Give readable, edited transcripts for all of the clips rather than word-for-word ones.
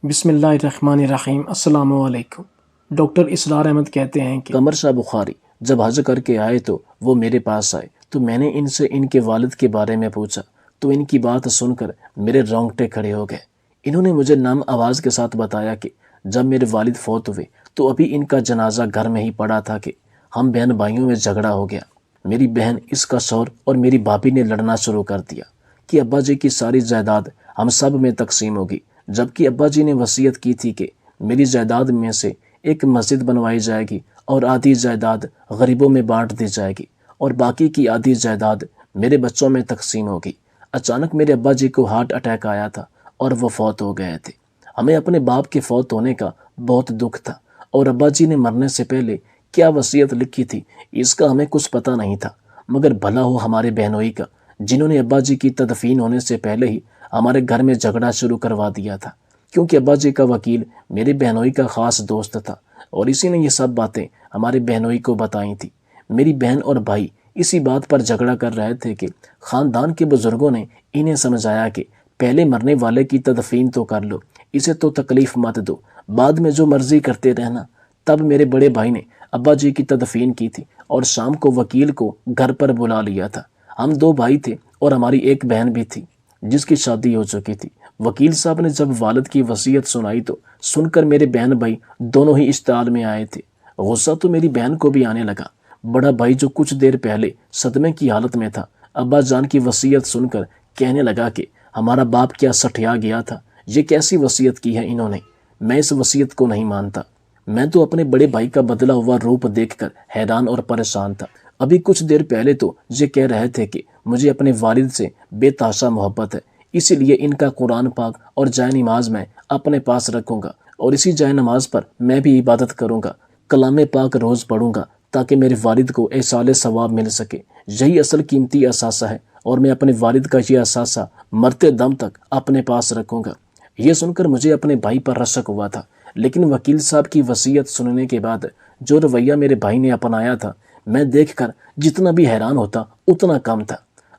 بسم اللہ الرحمن الرحیم۔ السلام علیکم۔ ڈاکٹر اسرار احمد کہتے ہیں کہ قمر شاہ بخاری جب حج کر کے آئے تو وہ میرے پاس آئے تو میں نے ان سے ان کے والد کے بارے میں پوچھا تو ان کی بات سن کر میرے رونگٹے کھڑے ہو گئے۔ انہوں نے مجھے نام آواز کے ساتھ بتایا کہ جب میرے والد فوت ہوئے تو ابھی ان کا جنازہ گھر میں ہی پڑا تھا کہ ہم بہن بھائیوں میں جھگڑا ہو گیا۔ میری بہن، اس کا شوہر اور میری بھابھی نے لڑنا شروع کر دیا کہ ابا جی کی ساری جائیداد ہم سب میں تقسیم ہوگی، جبکہ ابا جی نے وصیت کی تھی کہ میری جائیداد میں سے ایک مسجد بنوائی جائے گی اور آدھی جائیداد غریبوں میں بانٹ دی جائے گی اور باقی کی آدھی جائیداد میرے بچوں میں تقسیم ہوگی۔ اچانک میرے ابا جی کو ہارٹ اٹیک آیا تھا اور وہ فوت ہو گئے تھے۔ ہمیں اپنے باپ کے فوت ہونے کا بہت دکھ تھا اور ابا جی نے مرنے سے پہلے کیا وصیت لکھی تھی اس کا ہمیں کچھ پتہ نہیں تھا، مگر بھلا ہو ہمارے بہنوئی کا، جنہوں نے ابا جی کی تدفین ہونے سے پہلے ہی ہمارے گھر میں جھگڑا شروع کروا دیا تھا، کیونکہ ابا جی کا وکیل میرے بہنوئی کا خاص دوست تھا اور اسی نے یہ سب باتیں ہمارے بہنوئی کو بتائی تھی۔ میری بہن اور بھائی اسی بات پر جھگڑا کر رہے تھے کہ خاندان کے بزرگوں نے انہیں سمجھایا کہ پہلے مرنے والے کی تدفین تو کر لو، اسے تو تکلیف مت دو، بعد میں جو مرضی کرتے رہنا۔ تب میرے بڑے بھائی نے ابا جی کی تدفین کی تھی اور شام کو وکیل کو گھر پر بلا لیا تھا۔ ہم 2 بھائی تھے اور ہماری ایک بہن بھی تھی جس کی شادی ہو چکی تھی۔ وکیل صاحب نے جب والد کی وصیت سنائی تو سن کر میرے بہن بھائی دونوں ہی اشتعال میں آئے تھے۔ غصہ تو میری بہن کو بھی آنے لگا۔ بڑا بھائی جو کچھ دیر پہلے صدمے کی حالت میں تھا، ابا جان کی وصیت سن کر کہنے لگا کہ ہمارا باپ کیا سٹھیا گیا تھا، یہ کیسی وصیت کی ہے انہوں نے، میں اس وصیت کو نہیں مانتا۔ میں تو اپنے بڑے بھائی کا بدلا ہوا روپ دیکھ کر حیران اور پریشان تھا۔ ابھی کچھ دیر پہلے تو یہ کہہ رہے تھے کہ مجھے اپنے والد سے بے تحاشا محبت ہے، اسی لیے ان کا قرآن پاک اور جائے نماز میں اپنے پاس رکھوں گا اور اسی جائے نماز پر میں بھی عبادت کروں گا، کلام پاک روز پڑھوں گا تاکہ میرے والد کو ایصال ثواب مل سکے۔ یہی اصل قیمتی اثاثہ ہے اور میں اپنے والد کا یہ اثاثہ مرتے دم تک اپنے پاس رکھوں گا۔ یہ سن کر مجھے اپنے بھائی پر رشک ہوا تھا، لیکن وکیل صاحب کی وصیت سننے کے بعد جو رویہ میرے بھائی نے اپنایا تھا، میں دیکھ کر جتنا بھی حیران ہوتا اتنا کم تھا۔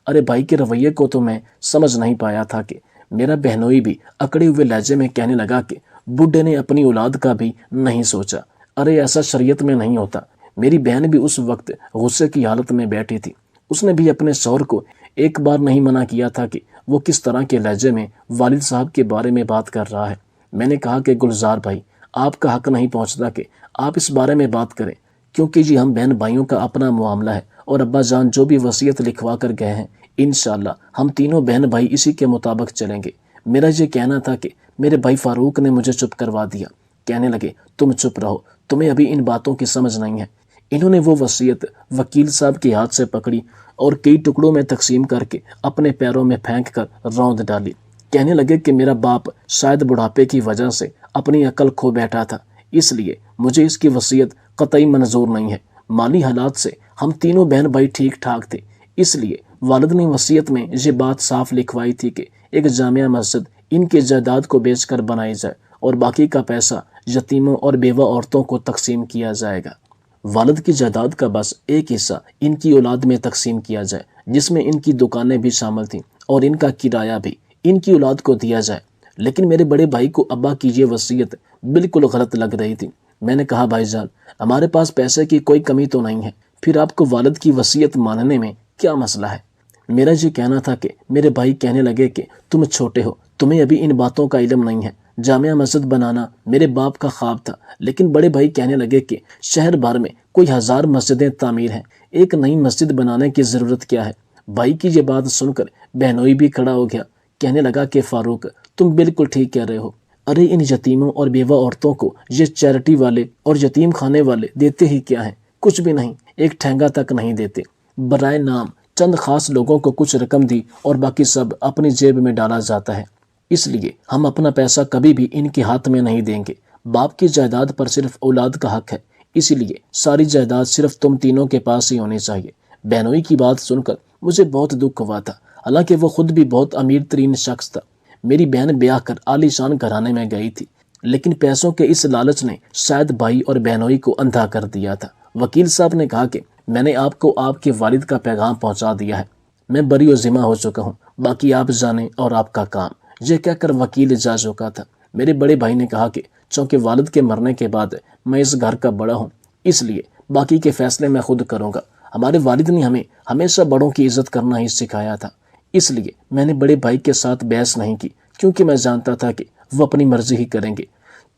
ارے بھائی کے رویے کو تو میں سمجھ نہیں پایا تھا کہ میرا بہنوئی بھی اکڑے ہوئے لہجے میں کہنے لگا کہ بڈھے نے اپنی اولاد کا بھی نہیں سوچا۔ ارے ایسا شریعت میں نہیں ہوتا۔ میری بہن بھی اس وقت غصے کی حالت میں بیٹھی تھی۔ اس نے بھی اپنے شوہر کو ایک بار نہیں منع کیا تھا کہ وہ کس طرح کے لہجے میں والد صاحب کے بارے میں بات کر رہا ہے۔ میں نے کہا کہ گلزار بھائی، آپ کا حق نہیں پہنچتا کہ آپ اس بارے میں بات کریں، کیونکہ جی ہم بہن بھائیوں کا اپنا معاملہ ہے اور ابا جان جو بھی وصیت لکھوا کر گئے ہیں، انشاءاللہ ہم تینوں بہن بھائی اسی کے مطابق چلیں گے۔ میرا یہ کہنا تھا کہ میرے بھائی فاروق نے مجھے چپ کروا دیا، کہنے لگے تم چپ رہو، تمہیں ابھی ان باتوں کی سمجھ نہیں ہے۔ انہوں نے وہ وصیت وکیل صاحب کے ہاتھ سے پکڑی اور کئی ٹکڑوں میں تقسیم کر کے اپنے پیروں میں پھینک کر روند ڈالی۔ کہنے لگے کہ میرا باپ شاید بڑھاپے کی وجہ سے اپنی عقل کھو بیٹھا تھا، اس لیے مجھے اس کی وصیت قطعی منظور نہیں ہے۔ مالی حالات سے ہم تینوں بہن بھائی ٹھیک ٹھاک تھے، اس لیے والد نے وصیت میں یہ بات صاف لکھوائی تھی کہ ایک جامع مسجد ان کے جائیداد کو بیچ کر بنائی جائے اور باقی کا پیسہ یتیموں اور بیوہ عورتوں کو تقسیم کیا جائے گا۔ والد کی جائیداد کا بس ایک حصہ ان کی اولاد میں تقسیم کیا جائے، جس میں ان کی دکانیں بھی شامل تھیں اور ان کا کرایہ بھی ان کی اولاد کو دیا جائے۔ لیکن میرے بڑے بھائی کو ابا کی یہ وصیت بالکل غلط لگ رہی تھی۔ میں نے کہا بھائی جان، ہمارے پاس پیسے کی کوئی کمی تو نہیں ہے، پھر آپ کو والد کی وصیت ماننے میں کیا مسئلہ ہے؟ میرا یہ کہنا تھا کہ میرے بھائی کہنے لگے کہ تم چھوٹے ہو، تمہیں ابھی ان باتوں کا علم نہیں ہے۔ جامع مسجد بنانا میرے باپ کا خواب تھا، لیکن بڑے بھائی کہنے لگے کہ شہر بھر میں کوئی 1000 مسجدیں تعمیر ہیں، ایک نئی مسجد بنانے کی ضرورت کیا ہے؟ بھائی کی یہ بات سن کر بہنوئی بھی کھڑا ہو گیا، کہنے لگا کہ فاروق تم بالکل ٹھیک کہہ رہے ہو۔ ارے ان یتیموں اور بیوہ عورتوں کو یہ چیریٹی والے اور یتیم خانے والے دیتے ہی کیا ہیں؟ کچھ بھی نہیں، ایک ٹھینگا تک نہیں دیتے۔ برائے نام چند خاص لوگوں کو کچھ رقم دی اور باقی سب اپنی جیب میں ڈالا جاتا ہے۔ اس لیے ہم اپنا پیسہ کبھی بھی ان کے ہاتھ میں نہیں دیں گے۔ باپ کی جائیداد پر صرف اولاد کا حق ہے، اسی لیے ساری جائیداد صرف تم تینوں کے پاس ہی ہونی چاہیے۔ بہنوئی کی بات سن کر مجھے بہت دکھ ہوا تھا، حالانکہ وہ خود بھی بہت امیر ترین شخص تھا۔ میری بہن بیاہ کر عالی شان گھرانے میں گئی تھی، لیکن پیسوں کے اس لالچ نے شاید بھائی اور بہنوئی کو اندھا کر دیا تھا۔ وکیل صاحب نے کہا کہ میں نے آپ کو آپ کے والد کا پیغام پہنچا دیا ہے، میں بری و ذمہ ہو چکا ہوں، باقی آپ جانیں اور آپ کا کام۔ یہ کہہ کر وکیل جا چکا تھا۔ میرے بڑے بھائی نے کہا کہ چونکہ والد کے مرنے کے بعد میں اس گھر کا بڑا ہوں، اس لیے باقی کے فیصلے میں خود کروں گا۔ ہمارے والد نے ہمیں ہمیشہ بڑوں کی عزت کرنا ہی سکھایا تھا، اس لیے میں نے بڑے بھائی کے ساتھ بحث نہیں کی، کیونکہ میں جانتا تھا کہ وہ اپنی مرضی ہی کریں گے۔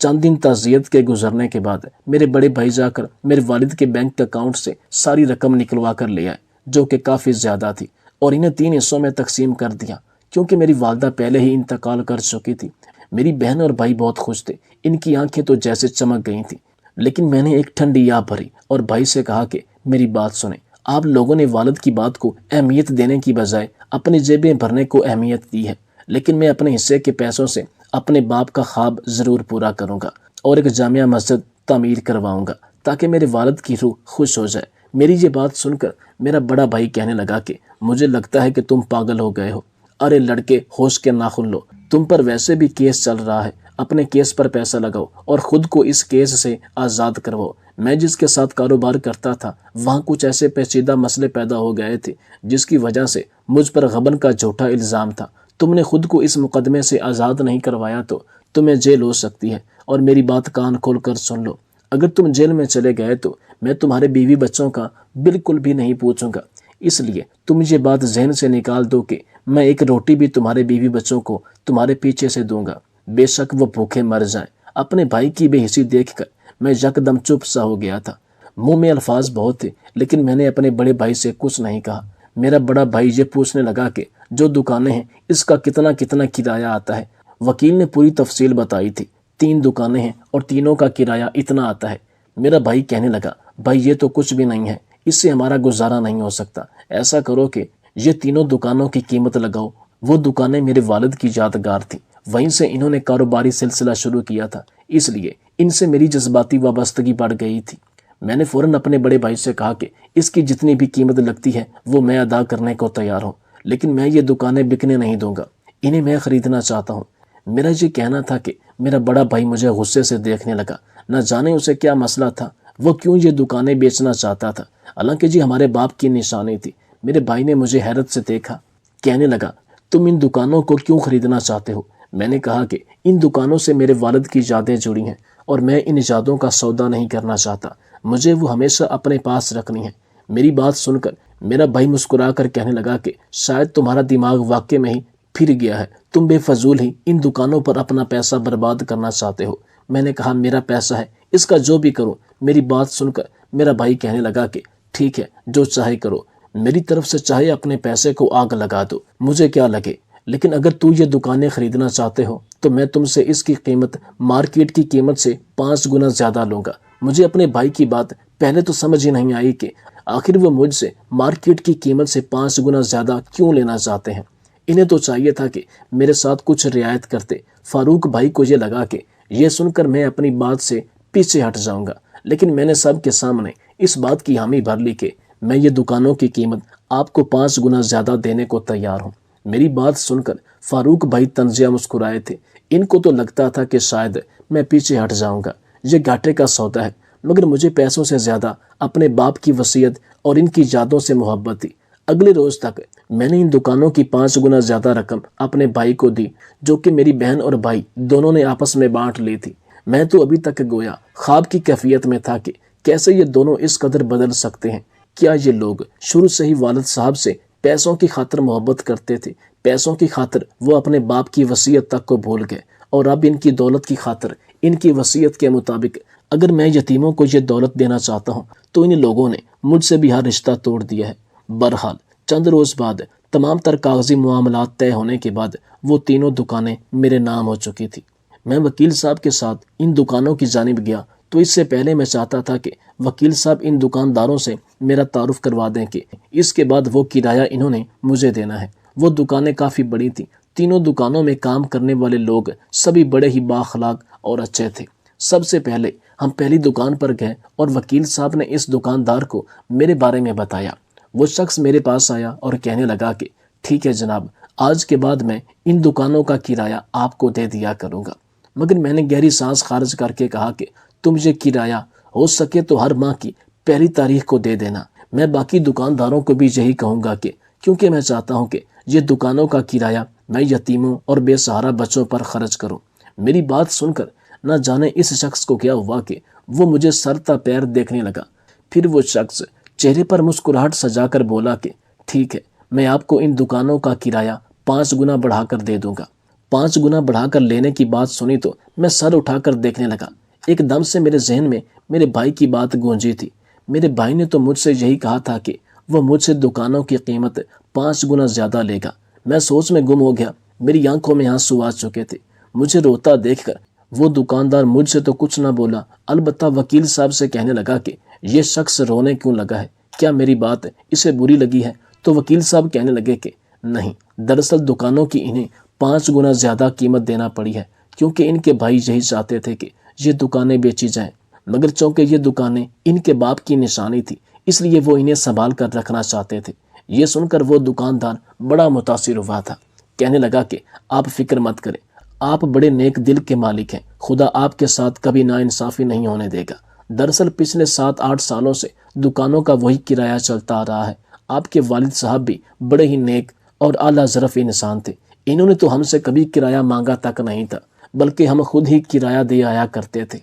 چند دن تعزیت کے گزرنے کے بعد میرے بڑے بھائی جا کر میرے والد کے بینک اکاؤنٹ سے ساری رقم نکلوا کر لے آئے، جو کہ کافی زیادہ تھی، اور انہیں 3 حصوں میں تقسیم کر دیا۔ کیونکہ میری والدہ پہلے ہی انتقال کر چکی تھی، میری بہن اور بھائی بہت خوش تھے، ان کی آنکھیں تو جیسے چمک گئی تھیں۔ لیکن میں نے ایک ٹھنڈی آہ بھری اور بھائی سے کہا کہ میری بات سنیں، آپ لوگوں نے والد کی بات کو اہمیت دینے کی بجائے اپنی جیبیں بھرنے کو اہمیت دی ہے، لیکن میں اپنے حصے کے پیسوں سے اپنے باپ کا خواب ضرور پورا کروں گا اور ایک جامع مسجد تعمیر کرواؤں گا تاکہ میرے والد کی روح خوش ہو جائے۔ میری یہ بات سن کر میرا بڑا بھائی کہنے لگا کہ مجھے لگتا ہے کہ تم پاگل ہو گئے ہو۔ ارے لڑکے، ہوش کے ناخن لو، تم پر ویسے بھی کیس چل رہا ہے، اپنے کیس پر پیسہ لگاؤ اور خود کو اس کیس سے آزاد کرواؤ۔ میں جس کے ساتھ کاروبار کرتا تھا وہاں کچھ ایسے پیچیدہ مسئلے پیدا ہو گئے تھے جس کی وجہ سے مجھ پر غبن کا جھوٹا الزام تھا۔ تم نے خود کو اس مقدمے سے آزاد نہیں کروایا تو تمہیں جیل ہو سکتی ہے، اور میری بات کان کھول کر سن لو، اگر تم جیل میں چلے گئے تو میں تمہارے بیوی بچوں کا بالکل بھی نہیں پوچھوں گا۔ اس لیے تم یہ بات ذہن سے نکال دو کہ میں ایک روٹی بھی تمہارے بیوی بچوں کو تمہارے پیچھے سے دوں گا، بے شک وہ بھوکے مر جائیں۔ اپنے بھائی کی بے حسی دیکھ کر میں یکدم چپ سا ہو گیا تھا۔ منہ میں الفاظ بہت تھے، لیکن میں نے اپنے بڑے بھائی سے کچھ نہیں کہا۔ میرا بڑا بھائی یہ پوچھنے لگا کہ جو دکانیں ہیں اس کا کتنا کرایہ آتا ہے۔ وکیل نے پوری تفصیل بتائی تھی۔ 3 دکانیں ہیں اور تینوں کا کرایہ اتنا آتا ہے۔ میرا بھائی کہنے لگا، بھائی یہ تو کچھ بھی نہیں ہے، اس سے ہمارا گزارا نہیں ہو سکتا۔ ایسا کرو کہ یہ تینوں دکانوں کی قیمت لگاؤ۔ وہ دکانیں میرے والد کی یادگار تھیں، وہیں سے انہوں نے کاروباری سلسلہ شروع کیا تھا، اس لیے ان سے میری جذباتی وابستگی بڑھ گئی تھی۔ میں نے فوراً اپنے بڑے بھائی سے کہا کہ اس کی جتنی بھی قیمت لگتی ہے وہ میں ادا کرنے کو تیار ہوں، لیکن میں یہ دکانیں بکنے نہیں دوں گا، انہیں میں خریدنا چاہتا ہوں۔ میرا یہ کہنا تھا کہ میرا بڑا بھائی مجھے غصے سے دیکھنے لگا، نہ جانے اسے کیا مسئلہ تھا، وہ کیوں یہ دکانیں بیچنا چاہتا تھا، حالانکہ جی ہمارے باپ کی نشانی تھی۔ میرے بھائی نے مجھے حیرت سے دیکھا، کہنے لگا، تم ان دکانوں کو کیوں خریدنا چاہتے ہو؟ میں نے کہا کہ ان دکانوں سے میرے والد کی یادیں جڑی ہیں اور میں ان یادوں کا سودا نہیں کرنا چاہتا، مجھے وہ ہمیشہ اپنے پاس رکھنی ہے۔ میری بات سن کر میرا بھائی مسکرا کر کہنے لگا کہ شاید تمہارا دماغ واقع میں ہی پھر گیا ہے، تم بے فضول ہی ان دکانوں پر اپنا پیسہ برباد کرنا چاہتے ہو۔ میں نے کہا، میرا پیسہ ہے، اس کا جو بھی کرو۔ میری بات سن کر میرا بھائی کہنے لگا کہ ٹھیک ہے، جو چاہے کرو، میری طرف سے چاہے اپنے پیسے کو آگ لگا دو، مجھے کیا لگے، لیکن اگر تو یہ دکانیں خریدنا چاہتے ہو تو میں تم سے اس کی قیمت مارکیٹ کی قیمت سے 5 گنا زیادہ لوں گا۔ مجھے اپنے بھائی کی بات پہلے تو سمجھ ہی نہیں آئی کہ آخر وہ مجھ سے مارکیٹ کی قیمت سے 5 گنا زیادہ کیوں لینا چاہتے ہیں۔ انہیں تو چاہیے تھا کہ میرے ساتھ کچھ رعایت کرتے۔ فاروق بھائی کو یہ لگا کہ یہ سن کر میں اپنی بات سے پیچھے ہٹ جاؤں گا، لیکن میں نے سب کے سامنے اس بات کی حامی بھر لی کہ میں یہ دکانوں کی قیمت آپ کو 5 گنا زیادہ دینے کو تیار ہوں۔ میری بات سن کر فاروق بھائی طنزیہ مسکرائے تھے۔ ان کو تو لگتا تھا کہ شاید میں پیچھے ہٹ جاؤں گا، یہ گھاٹے کا سودا ہے، مگر مجھے پیسوں سے زیادہ اپنے باپ کی وصیت اور ان کی یادوں سے محبت تھی۔ اگلے روز تک میں نے ان دکانوں کی 5 گنا زیادہ رقم اپنے بھائی کو دی، جو کہ میری بہن اور بھائی دونوں نے آپس میں بانٹ لی تھی۔ میں تو ابھی تک گویا خواب کی کیفیت میں تھا کہ کیسے یہ دونوں اس قدر بدل سکتے ہیں۔ کیا یہ لوگ شروع سے ہی والد صاحب سے پیسوں کی خاطر محبت کرتے تھے؟ پیسوں کی خاطر وہ اپنے باپ کی وصیت تک کو بھول گئے، اور اب ان کی دولت کی خاطر ان کی وصیت کے مطابق اگر میں یتیموں کو یہ دولت دینا چاہتا ہوں تو ان لوگوں نے مجھ سے بھی ہر رشتہ توڑ دیا ہے۔ بہرحال چند روز بعد تمام تر کاغذی معاملات طے ہونے کے بعد وہ تینوں دکانیں میرے نام ہو چکی تھی۔ میں وکیل صاحب کے ساتھ ان دکانوں کی جانب گیا تو اس سے پہلے میں چاہتا تھا کہ وکیل صاحب ان دکانداروں سے میرا تعارف کروا دیں کہ اس کے بعد وہ کرایہ انہوں نے مجھے دینا ہے۔ وہ دکانیں کافی بڑی تھیں، تینوں دکانوں میں کام کرنے والے لوگ سبھی بڑے ہی بااخلاق اور اچھے تھے۔ سب سے پہلے ہم پہلی دکان پر گئے اور وکیل صاحب نے اس دکاندار کو میرے بارے میں بتایا۔ وہ شخص میرے پاس آیا اور کہنے لگا کہ ٹھیک ہے جناب، آج کے بعد میں ان دکانوں کا کرایہ آپ کو دے دیا کروں گا۔ مگر میں نے گہری سانس خارج کر کے کہا کہ تم یہ کرایہ ہو سکے تو ہر ماہ کی پہلی تاریخ کو دے دینا۔ میں باقی دکانداروں کو بھی یہی کہوں گا کہ کیونکہ میں چاہتا ہوں کہ یہ دکانوں کا کرایہ میں یتیموں اور بے سہارا بچوں پر خرچ کروں۔ میری بات سن کر نہ جانے اس شخص کو کیا ہوا کہ وہ مجھے سر تا پیر دیکھنے لگا۔ پھر وہ شخص چہرے پر مسکراہٹ سجا کر بولا کہ ٹھیک ہے، میں آپ کو ان دکانوں کا کرایہ 5 گنا بڑھا کر دے دوں گا۔ 5 گنا بڑھا کر لینے کی بات سنی تو میں سر اٹھا کر دیکھنے لگا۔ ایک دم سے میرے ذہن میں میرے بھائی کی بات گونجی تھی۔ میرے بھائی نے تو مجھ سے یہی کہا تھا کہ وہ مجھ سے دکانوں کی قیمت 5 گنا زیادہ لے گا۔ میں سوچ میں گم ہو گیا، میری آنکھوں میں آنسو آ چکے تھے۔ مجھے روتا دیکھ کر وہ دکاندار مجھ سے تو کچھ نہ بولا، البتہ وکیل صاحب سے کہنے لگا کہ یہ شخص رونے کیوں لگا ہے، کیا میری بات اسے بری لگی ہے؟ تو وکیل صاحب کہنے لگے کہ نہیں، دراصل دکانوں کی انہیں 5 گنا زیادہ قیمت دینا پڑی ہے، کیونکہ ان کے بھائی یہی چاہتے تھے کہ یہ دکانیں بیچی جائیں، مگر چونکہ یہ دکانیں ان کے باپ کی نشانی تھی، اس لیے وہ انہیں سنبھال کر رکھنا چاہتے تھے۔ یہ سن کر وہ دکاندار بڑا متاثر ہوا تھا۔ کہنے لگا کہ آپ فکر مت کریں، آپ بڑے نیک دل کے مالک ہیں، خدا آپ کے ساتھ کبھی ناانصافی نہیں ہونے دے گا۔ دراصل پچھلے 7-8 سالوں سے دکانوں کا وہی کرایہ چلتا آ رہا ہے۔ آپ کے والد صاحب بھی بڑے ہی نیک اور اعلیٰ ظرف انسان تھے، انہوں نے تو ہم سے کبھی کرایہ مانگا تک نہیں تھا، بلکہ ہم خود ہی کرایہ دے آیا کرتے تھے۔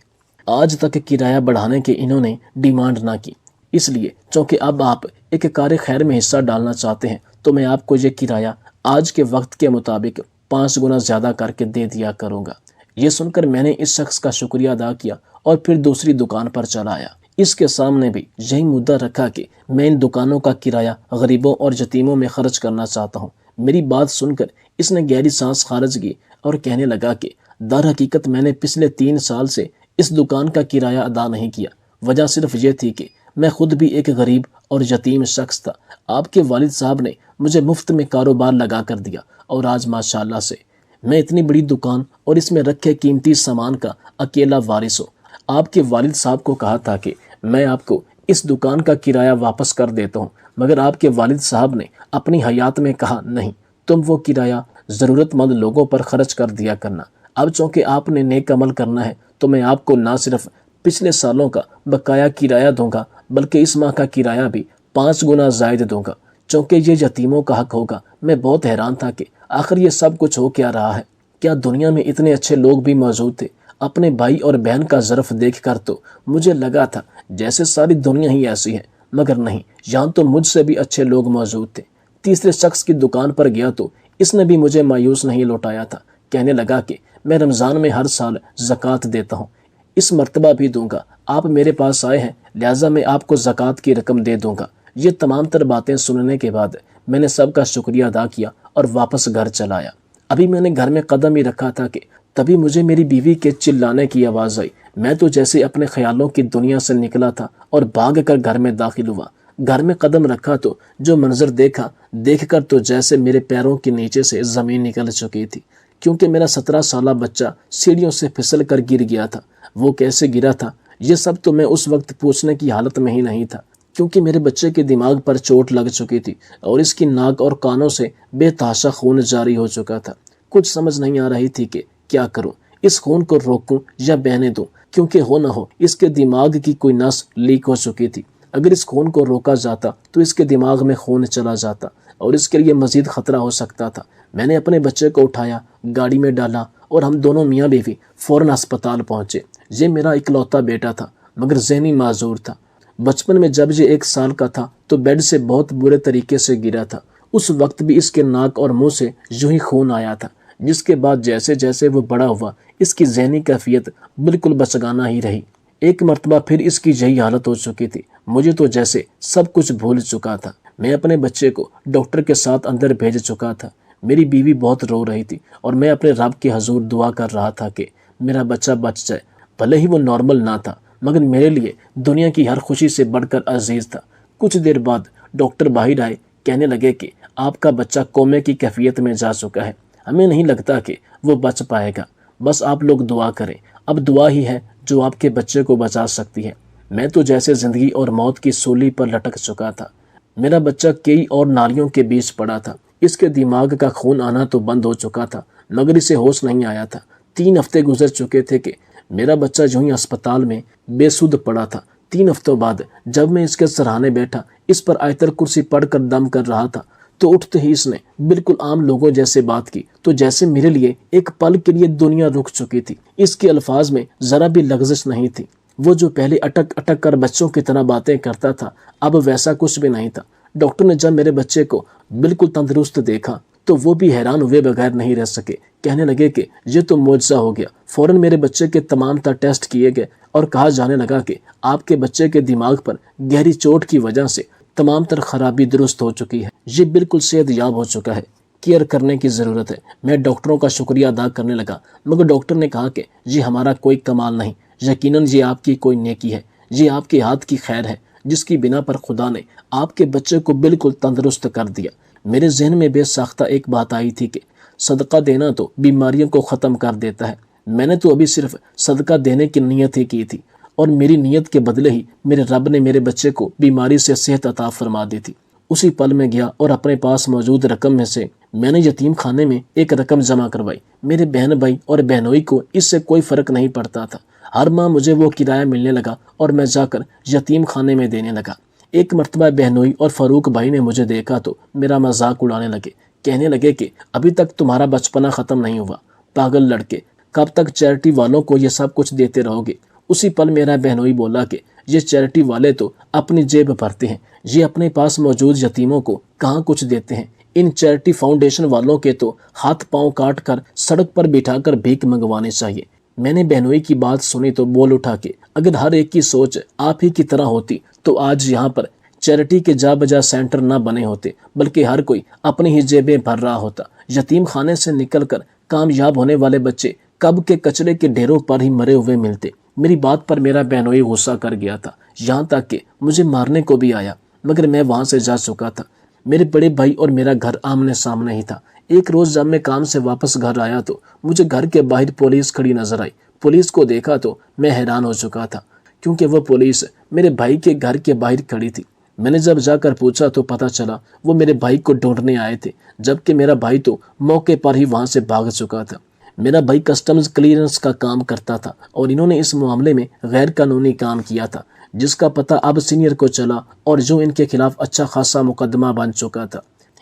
آج تک کرایہ بڑھانے کی انہوں نے ڈیمانڈ نہ کی، اس لیے چونکہ اب آپ ایک کار خیر میں حصہ ڈالنا چاہتے ہیں تو میں آپ کو یہ کرایہ آج کے وقت کے مطابق 5 گنا زیادہ کر کے دے دیا کروں گا۔ یہ سن کر میں نے اس شخص کا شکریہ ادا کیا اور پھر دوسری دکان پر چلا آیا۔ اس کے سامنے بھی یہی مدعا رکھا کہ میں ان دکانوں کا کرایہ غریبوں اور یتیموں میں خرچ کرنا چاہتا ہوں۔ میری بات سن کر اس نے گہری سانس خارج کی اور کہنے لگا کہ در حقیقت میں نے پچھلے 3 سال سے اس دکان کا کرایہ ادا نہیں کیا، وجہ صرف یہ تھی کہ میں خود بھی ایک غریب اور یتیم شخص تھا۔ آپ کے والد صاحب نے مجھے مفت میں کاروبار لگا کر دیا اور آج ماشاءاللہ سے میں اتنی بڑی دکان اور اس میں رکھے قیمتی سامان کا اکیلا وارث ہوں۔ آپ کے والد صاحب کو کہا تھا کہ میں آپ کو اس دکان کا کرایہ واپس کر دیتا ہوں، مگر آپ کے والد صاحب نے اپنی حیات میں کہا نہیں، تم وہ کرایہ ضرورت مند لوگوں پر خرچ کر دیا کرنا۔ اب چونکہ آپ نے نیک عمل کرنا ہے تو میں آپ کو نہ صرف پچھلے سالوں کا بقایا کرایہ دوں گا بلکہ اس ماہ کا کرایہ بھی 5 گنا زائد دوں گا، چونکہ یہ یتیموں کا حق ہوگا۔ میں بہت حیران تھا کہ آخر یہ سب کچھ ہو کیا رہا ہے، کیا دنیا میں اتنے اچھے لوگ بھی موجود تھے؟ اپنے بھائی اور بہن کا ظرف دیکھ کر تو مجھے لگا تھا جیسے ساری دنیا ہی ایسی ہے، مگر نہیں، یہاں تو مجھ سے بھی اچھے لوگ موجود تھے۔ تیسرے شخص کی دکان پر گیا تو اس نے بھی مجھے مایوس نہیں لوٹایا تھا۔ کہنے لگا کہ میں رمضان میں ہر سال زکوٰۃ دیتا ہوں، اس مرتبہ بھی دوں گا، آپ میرے پاس آئے ہیں لہٰذا میں آپ کو زکوٰۃ کی رقم دے دوں گا۔ یہ تمام تر باتیں سننے کے بعد میں نے سب کا شکریہ ادا کیا اور واپس گھر چلا آیا۔ ابھی میں نے گھر میں قدم ہی رکھا تھا کہ تبھی مجھے میری بیوی کے چلانے کی آواز آئی۔ میں تو جیسے اپنے خیالوں کی دنیا سے نکلا تھا اور بھاگ کر گھر میں داخل ہوا۔ گھر میں قدم رکھا تو جو منظر دیکھ کر تو جیسے میرے پیروں کے نیچے سے زمین نکل چکی تھی، کیونکہ میرا 17 سالہ بچہ سیڑھیوں سے پھسل کر گر گیا تھا۔ وہ کیسے گرا تھا یہ سب تو میں اس وقت پوچھنے کی حالت میں ہی نہیں تھا، کیونکہ میرے بچے کے دماغ پر چوٹ لگ چکی تھی اور اس کی ناک اور کانوں سے بے تحاشا خون جاری ہو چکا تھا۔ کچھ سمجھ نہیں آ رہی تھی کہ کیا کروں، اس خون کو روکوں یا بہنے دوں، کیونکہ ہو نہ ہو اس کے دماغ کی کوئی نس لیک ہو چکی تھی۔ اگر اس خون کو روکا جاتا تو اس کے دماغ میں خون چلا جاتا اور اس کے لیے مزید خطرہ ہو سکتا تھا۔ میں نے اپنے بچے کو اٹھایا، گاڑی میں ڈالا اور ہم دونوں میاں بیوی فوراً ہسپتال پہنچے۔ یہ میرا اکلوتا بیٹا تھا مگر ذہنی معذور تھا۔ بچپن میں جب یہ 1 سال کا تھا تو بیڈ سے بہت برے طریقے سے گرا تھا۔ اس وقت بھی اس کے ناک اور منہ سے یوں ہی خون آیا تھا، جس کے بعد جیسے جیسے وہ بڑا ہوا اس کی ذہنی کیفیت بالکل بچگانہ ہی رہی۔ ایک مرتبہ پھر اس کی یہی حالت ہو چکی تھی، مجھے تو جیسے سب کچھ بھول چکا تھا۔ میں اپنے بچے کو ڈاکٹر کے ساتھ اندر بھیج چکا تھا۔ میری بیوی بہت رو رہی تھی اور میں اپنے رب کے حضور دعا کر رہا تھا کہ میرا بچہ بچ جائے، بھلے ہی وہ نارمل نہ تھا مگر میرے لیے دنیا کی ہر خوشی سے بڑھ کر عزیز تھا۔ کچھ دیر بعد ڈاکٹر باہر آئے، کہنے لگے کہ آپ کا بچہ کومے کی کیفیت میں جا چکا ہے، ہمیں نہیں لگتا کہ وہ بچ پائے گا، بس آپ لوگ دعا کریں، اب دعا ہی ہے جو آپ کے بچے کو بچا سکتی ہے۔ میں تو جیسے زندگی اور موت کی سولی پر لٹک چکا تھا۔ میرا بچہ کئی اور نالیوں کے بیچ پڑا تھا، اس کے دماغ کا خون آنا تو بند ہو چکا تھا مگر اسے ہوش نہیں آیا تھا۔ 3 ہفتے گزر چکے تھے کہ میرا بچہ یوں ہی اسپتال میں بے سود پڑا تھا۔ 3 ہفتوں بعد جب میں اس کے سرہانے بیٹھا، اس پر آیت الکرسی پڑھ کر دم کر رہا تھا تو اٹھتے ہی اس نے بالکل عام لوگوں جیسے بات کی، تو جیسے میرے لیے ایک پل کے لیے دنیا رک چکی تھی۔ اس کے الفاظ میں ذرا بھی لغزش نہیں تھی۔ وہ جو پہلے اٹک اٹک کر بچوں کی طرح باتیں کرتا تھا، اب ویسا کچھ بھی نہیں تھا۔ ڈاکٹر نے جب میرے بچے کو بالکل تندرست دیکھا تو وہ بھی حیران ہوئے بغیر نہیں رہ سکے۔ کہنے لگے کہ یہ تو معجزہ ہو گیا۔ فوراً میرے بچے کے تمام تر ٹیسٹ کیے گئے اور کہا جانے لگا کہ آپ کے بچے کے دماغ پر گہری چوٹ کی وجہ سے تمام تر خرابی درست ہو چکی ہے، یہ بالکل صحت یاب ہو چکا ہے، کیئر کرنے کی ضرورت ہے۔ میں ڈاکٹروں کا شکریہ ادا کرنے لگا، مگر ڈاکٹر نے کہا کہ یہ ہمارا کوئی کمال نہیں، یقیناً یہ آپ کی کوئی نیکی ہے، یہ آپ کے ہاتھ کی خیر ہے جس کی بنا پر خدا نے آپ کے بچے کو بالکل تندرست کر دیا۔ میرے ذہن میں بے ساختہ ایک بات آئی تھی کہ صدقہ دینا تو بیماریوں کو ختم کر دیتا ہے۔ میں نے تو ابھی صرف صدقہ دینے کی نیت ہی کی تھی، اور میری نیت کے بدلے ہی میرے رب نے میرے بچے کو بیماری سے صحت عطا فرما دی تھی۔ اسی پل میں گیا اور اپنے پاس موجود رقم میں سے میں نے یتیم خانے میں ایک رقم جمع کروائی۔ میرے بہن بھائی اور بہنوئی کو اس سے کوئی فرق نہیں پڑتا تھا۔ ہر ماہ مجھے وہ کرایہ ملنے لگا اور میں جا کر یتیم خانے میں دینے لگا۔ ایک مرتبہ بہنوئی اور فاروق بھائی نے مجھے دیکھا تو میرا مذاق اڑانے لگے، کہنے لگے کہ ابھی تک تمہارا بچپنا ختم نہیں ہوا، پاگل لڑکے، کب تک چیریٹی والوں کو یہ سب کچھ دیتے رہو گے؟ اسی پل میرا بہنوئی بولا کہ یہ چیریٹی والے تو اپنی جیب بھرتے ہیں، یہ اپنے پاس موجود یتیموں کو کہاں کچھ دیتے ہیں۔ ان چیریٹی فاؤنڈیشن والوں کے تو ہاتھ پاؤں کاٹ کر سڑک پر بٹھا کر بھیک منگوانے چاہیے۔ میں نے بہنوئی کی بات سنی تو بول اٹھا کہ اگر ہر ایک کی سوچ آپ ہی کی طرح ہوتی تو آج یہاں پر چیریٹی کے جا بجا سینٹر نہ بنے ہوتے، بلکہ ہر کوئی اپنی ہی جیبیں بھر رہا ہوتا۔ یتیم خانے سے نکل کر کامیاب ہونے والے بچے کب کے کچرے کے ڈھیروں پر ہی مرے ہوئے ملتے۔ میری بات پر میرا بہنوئی غصہ کر گیا تھا، یہاں تک کہ مجھے مارنے کو بھی آیا، مگر میں وہاں سے جا چکا تھا۔ میرے بڑے بھائی اور میرا گھر آمنے سامنے ہی تھا۔ ایک روز جب میں کام سے واپس گھر آیا تو مجھے گھر کے باہر پولیس کھڑی نظر آئی۔ پولیس کو دیکھا تو میں حیران ہو چکا تھا، کیونکہ وہ پولیس میرے بھائی کے گھر کے باہر کھڑی تھی۔ میں نے جب جا کر پوچھا تو پتہ چلا وہ میرے بھائی کو ڈھونڈنے آئے تھے، جبکہ میرا بھائی تو موقع پر ہی وہاں سے بھاگ چکا تھا۔ میرا بھائی کسٹمز کلیئرنس کا کام کرتا تھا اور انہوں نے اس معاملے میں غیر قانونی کام کیا تھا، جس کا پتہ اب سینئر کو چلا اور جو ان کے خلاف اچھا خاصا مقدمہ بن چکا تھا۔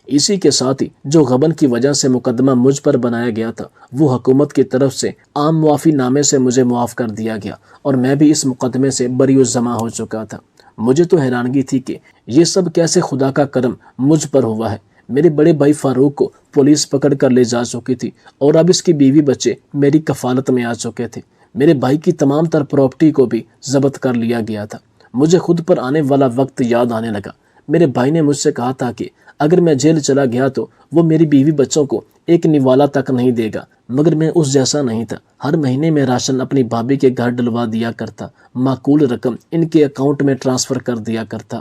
اسی کے ساتھ ہی جو غبن کی وجہ سے مقدمہ مجھ پر بنایا گیا تھا، وہ حکومت کی طرف سے عام معافی نامے سے مجھے معاف کر دیا گیا اور میں بھی اس مقدمے سے بری الزما ہو چکا تھا۔ مجھے تو حیرانگی تھی کہ یہ سب کیسے خدا کا کرم مجھ پر ہوا ہے۔ میرے بڑے بھائی فاروق کو پولیس پکڑ کر لے جا چکی تھی اور اب اس کی بیوی بچے میری کفالت میں آ چکے تھے۔ میرے بھائی کی تمام تر پراپرٹی کو بھی ضبط کر لیا گیا تھا۔ مجھے خود پر آنے والا وقت یاد آنے لگا۔ میرے بھائی نے مجھ سے کہا تھا کہ اگر میں جیل چلا گیا تو وہ میری بیوی بچوں کو ایک نوالا تک نہیں دے گا، مگر میں اس جیسا نہیں تھا۔ ہر مہینے میں راشن اپنی بھابھی کے گھر ڈلوا دیا کرتا، معقول رقم ان کے اکاؤنٹ میں ٹرانسفر کر دیا کرتا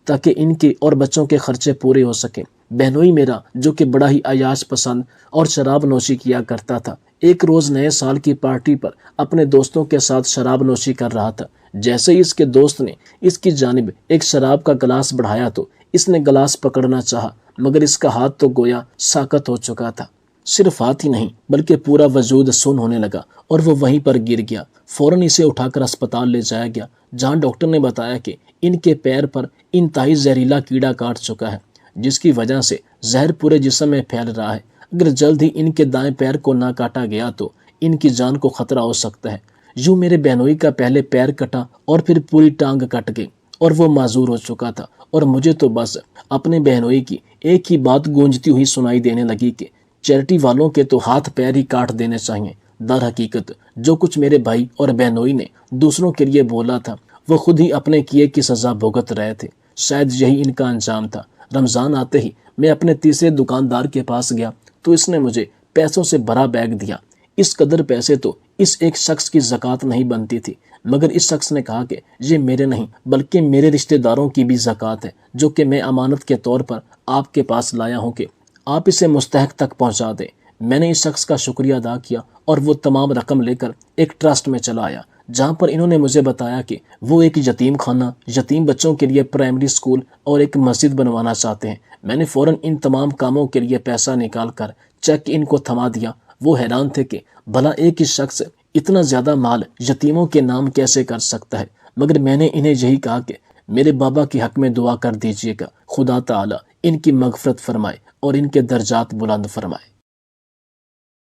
تاکہ ان کے اور بچوں کے خرچے پورے ہو سکیں۔ بہنوئی میرا، جو کہ بڑا ہی عیاش پسند اور شراب نوشی کیا کرتا تھا، ایک روز نئے سال کی پارٹی پر اپنے دوستوں کے ساتھ شراب نوشی کر رہا تھا۔ جیسے ہی اس کے دوست نے اس کی جانب ایک شراب کا گلاس بڑھایا تو اس نے گلاس پکڑنا چاہا، مگر اس کا ہاتھ تو گویا ساکت ہو چکا تھا۔ صرف ہاتھ ہی نہیں بلکہ پورا وجود سن ہونے لگا اور وہ وہیں پر گر گیا۔ فوراً اسے اٹھا کر اسپتال لے جایا گیا، جہاں ڈاکٹر نے بتایا کہ ان کے پیر پر انتہائی زہریلا کیڑا کاٹ چکا ہے، جس کی وجہ سے زہر پورے جسم میں پھیل رہا ہے۔ اگر جلد ہی ان کے دائیں پیر کو نہ کاٹا گیا تو ان کی جان کو خطرہ ہو سکتا ہے۔ یوں میرے بہنوئی کا پہلے پیر کٹا اور پھر پوری ٹانگ کٹ گئی اور وہ معذور ہو چکا تھا، اور مجھے تو بس اپنے بہنوئی کی ایک ہی بات گونجتی ہوئی سنائی دینے لگی کہ چیریٹی والوں کے تو ہاتھ پیر ہی کاٹ دینے چاہیے۔ در حقیقت جو کچھ میرے بھائی اور بہنوئی نے دوسروں کے لیے بولا تھا، وہ خود ہی اپنے کیے کی سزا بھگت رہے تھے۔ شاید یہی ان کا انجام تھا۔ رمضان آتے ہی میں اپنے تیسرے دکاندار کے پاس گیا تو اس نے مجھے پیسوں سے بھرا بیگ دیا۔ اس قدر پیسے تو اس ایک شخص کی زکوٰۃ نہیں بنتی تھی، مگر اس شخص نے کہا کہ یہ میرے نہیں بلکہ میرے رشتہ داروں کی بھی زکوٰۃ ہے، جو کہ میں امانت کے طور پر آپ کے پاس لایا ہوں کہ آپ اسے مستحق تک پہنچا دیں۔ میں نے اس شخص کا شکریہ ادا کیا اور وہ تمام رقم لے کر ایک ٹرسٹ میں چلا آیا، جہاں پر انہوں نے مجھے بتایا کہ وہ ایک یتیم خانہ، یتیم بچوں کے لیے پرائمری اسکول اور ایک مسجد بنوانا چاہتے ہیں۔ میں نے فوراً ان تمام کاموں کے لیے پیسہ نکال کر چیک ان کو تھما دیا۔ وہ حیران تھے کہ بھلا ایک ہی شخص اتنا زیادہ مال یتیموں کے نام کیسے کر سکتا ہے، مگر میں نے انہیں یہی کہا کہ میرے بابا کے حق میں دعا کر دیجیے گا، خدا تعالی ان کی مغفرت فرمائے اور ان کے درجات بلند فرمائے۔